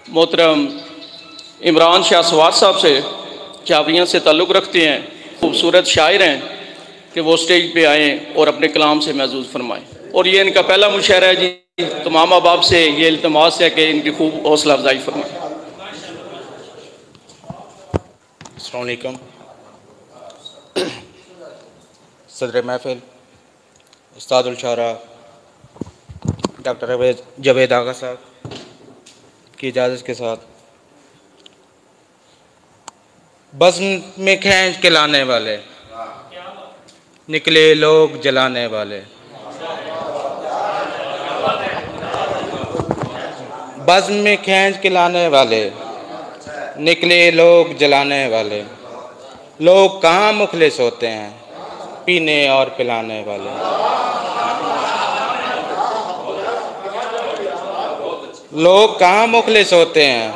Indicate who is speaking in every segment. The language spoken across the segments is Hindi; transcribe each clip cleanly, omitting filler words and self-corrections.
Speaker 1: मोहतरम इमरान शाह सवार साहब से चावड़ियाँ से ताल्लुक़ रखते हैं, खूबसूरत शायर हैं कि वो स्टेज पे आएँ और अपने कलाम से महसूस फरमाएँ। और ये इनका पहला मुशायरा है जी। तमाम अहबाब से ये इल्तमास है कि इनकी खूब हौसला अफजाई फरमाएँ।
Speaker 2: अस्सलाम वालेकुम। सदर महफिल उस्तादुल शारा डॉक्टर जावेद आगा साहब की इजाज़त के साथ, बज़्म में खींच के लाने वाले, निकले लोग जलाने वाले, बज़्म में खींच के लाने वाले, निकले लोग जलाने वाले। लोग कहाँ मुखलिस होते हैं, पीने और पिलाने वाले। लोग कहाँ मुखलिस होते हैं,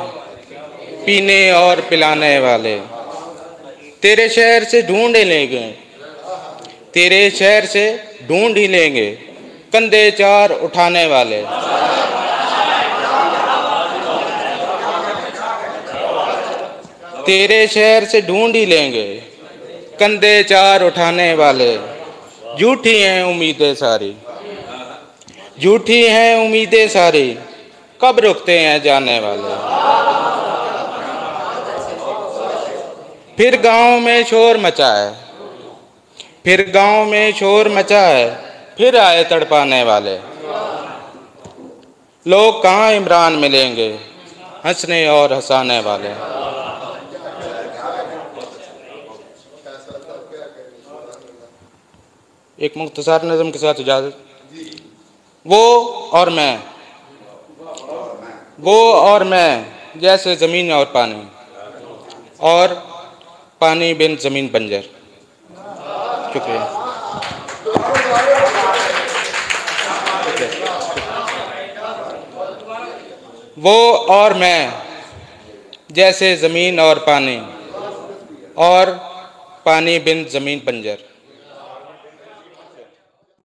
Speaker 2: पीने और पिलाने वाले। तेरे शहर से ढूंढ ही लेंगे, तेरे शहर से ढूंढ ही लेंगे, कंधे चार उठाने वाले। तेरे शहर से ढूंढ ही लेंगे, कंधे चार उठाने वाले। झूठी हैं उम्मीदें सारी, झूठी हैं उम्मीदें सारी, कब रुकते हैं जाने वाले। फिर गांव में शोर मचा है, फिर गांव में शोर मचा है, फिर आए तड़पाने वाले। लोग कहाँ इमरान मिलेंगे, हंसने और हंसाने वाले। एक मुख्तसर नज़म के साथ इजाज़त। वो और मैं जैसे ज़मीन और पानी, और पानी बिन ज़मीन बंजर। शुक्रिया। वो और मैं जैसे ज़मीन और पानी, और पानी बिन ज़मीन बंजर।